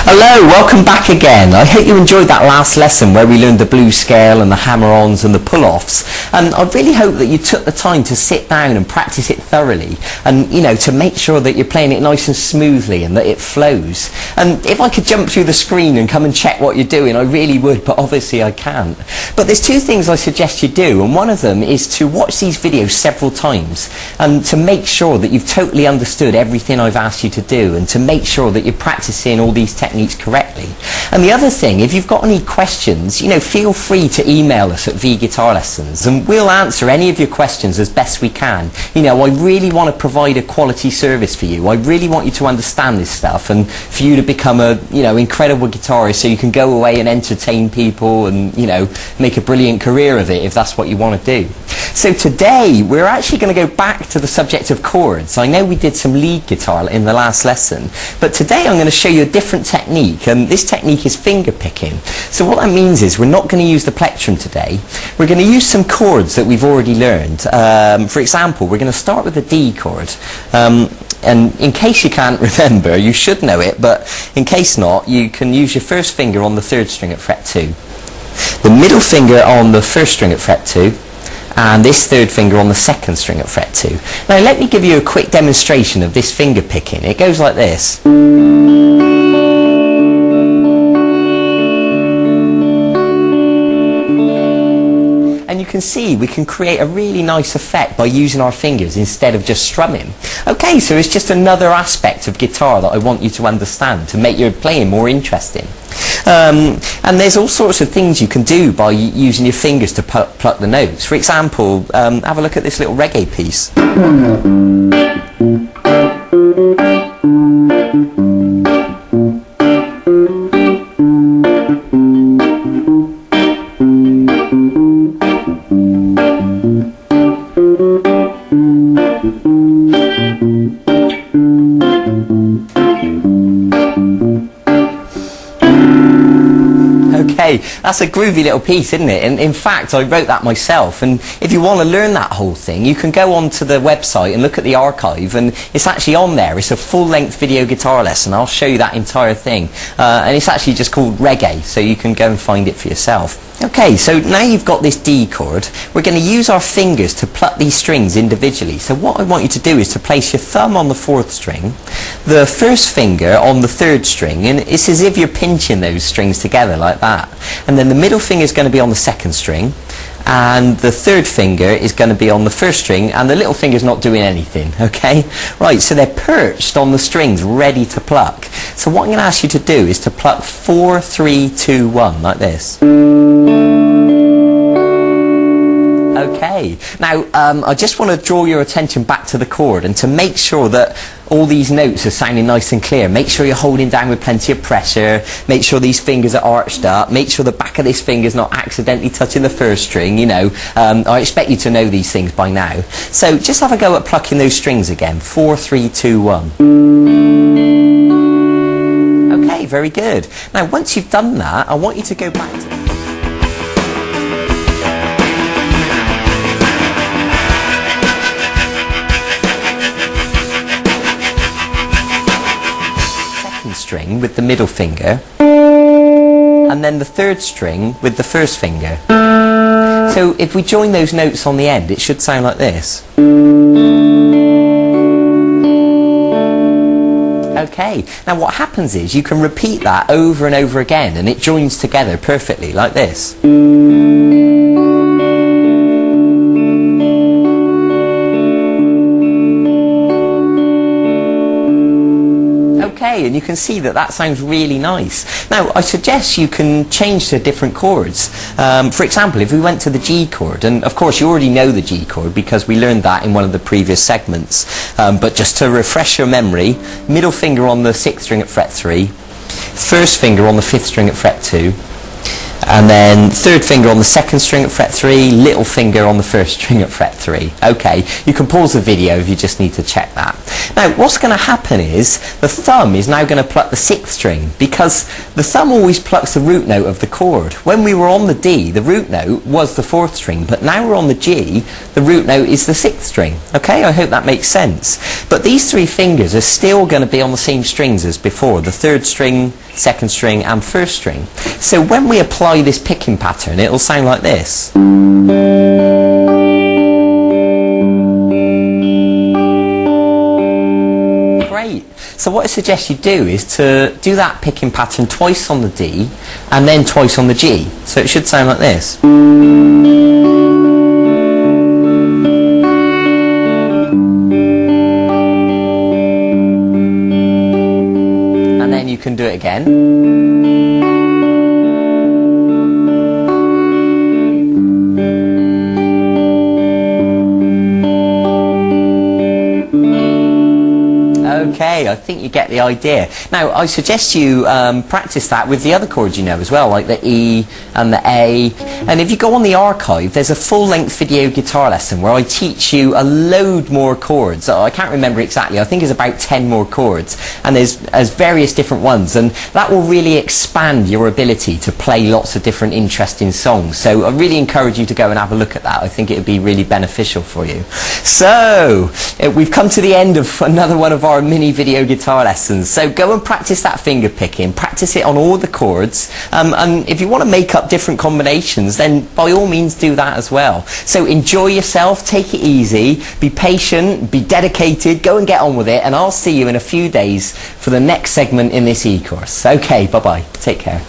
Hello, welcome back again. I hope you enjoyed that last lesson where we learned the blues scale and the hammer-ons and the pull-offs. And I really hope that you took the time to sit down and practice it thoroughly and, you know, to make sure that you're playing it nice and smoothly and that it flows. And if I could jump through the screen and come and check what you're doing, I really would, but obviously I can't. But there's two things I suggest you do, and one of them is to watch these videos several times and to make sure that you've totally understood everything I've asked you to do and to make sure that you're practicing all these techniques correctly. And the other thing, if you've got any questions, you know, feel free to email us at V-Guitar Lessons and we'll answer any of your questions as best we can. You know, I really want to provide a quality service for you. I really want you to understand this stuff and for you to become a, you know, incredible guitarist so you can go away and entertain people and, you know, make a brilliant career of it if that's what you want to do. So today we're actually going to go back to the subject of chords. I know we did some lead guitar in the last lesson, but today I'm going to show you a different technique, and this technique is finger picking. So what that means is we're not going to use the plectrum today. We're going to use some chords that we've already learned. For example, we're going to start with the D chord. And in case you can't remember, you should know it, but in case not, you can use your first finger on the 3rd string at fret 2, the middle finger on the 1st string at fret 2, and this 3rd finger on the 2nd string at fret 2. Now let me give you a quick demonstration of this finger picking. It goes like this. And you can see we can create a really nice effect by using our fingers instead of just strumming. Okay, so it's just another aspect of guitar that I want you to understand to make your playing more interesting. And there's all sorts of things you can do by using your fingers to pluck the notes. For example, have a look at this little reggae piece. Okay, that's a groovy little piece, isn't it? And in fact, I wrote that myself. And if you want to learn that whole thing, you can go onto the website and look at the archive, and it's actually on there. It's a full-length video guitar lesson. I'll show you that entire thing. And it's actually just called Reggae, so you can go and find it for yourself. Okay, so now you've got this D chord, we're going to use our fingers to pluck these strings individually. So what I want you to do is to place your thumb on the 4th string, the 1st finger on the 3rd string, and it's as if you're pinching those strings together like that. And then the middle finger is going to be on the 2nd string, and the 3rd finger is going to be on the 1st string, and the little finger's not doing anything, okay? Right, so they're perched on the strings, ready to pluck. So what I'm going to ask you to do is to pluck 4, 3, 2, 1, like this. Okay, now I just want to draw your attention back to the chord and to make sure that all these notes are sounding nice and clear. Make sure you're holding down with plenty of pressure, make sure these fingers are arched up, make sure the back of this finger's not accidentally touching the 1st string, you know. I expect you to know these things by now. So just have a go at plucking those strings again. 4, 3, 2, 1. Okay, very good. Now once you've done that, I want you to go back to string with the middle finger and then the 3rd string with the 1st finger. So if we join those notes on the end, it should sound like this. Okay, now what happens is you can repeat that over and over again and it joins together perfectly like this. And you can see that that sounds really nice. Now I suggest you can change to different chords. For example, if we went to the G chord, and of course you already know the G chord because we learned that in one of the previous segments, but just to refresh your memory, middle finger on the 6th string at fret 3, 1st finger on the 5th string at fret 2, and then 3rd finger on the 2nd string at fret 3, little finger on the 1st string at fret 3. Okay, you can pause the video if you just need to check that. Now what's going to happen is the thumb is now going to pluck the 6th string because the thumb always plucks the root note of the chord. When we were on the D, the root note was the 4th string, but now we're on the G, the root note is the 6th string. Okay, I hope that makes sense. But these 3 fingers are still going to be on the same strings as before, the 3rd string, second string and first string. So when we apply this picking pattern, it'll sound like this. Great. So what I suggest you do is to do that picking pattern twice on the D and then twice on the G. So it should sound like this. And then you can do it again. Okay, I think you get the idea. Now, I suggest you practice that with the other chords you know as well, like the E and the A. And if you go on the archive, there's a full-length video guitar lesson where I teach you a load more chords. I can't remember exactly, I think it's about 10 more chords. And there's various different ones. And that will really expand your ability to play lots of different interesting songs. So I really encourage you to go and have a look at that. I think it would be really beneficial for you. So, we've come to the end of another one of our mini video guitar lessons. So go and practice that finger picking, practice it on all the chords, and if you want to make up different combinations, then by all means do that as well. So enjoy yourself, take it easy, be patient, be dedicated, go and get on with it, and I'll see you in a few days for the next segment in this e-course. Okay, bye bye, take care.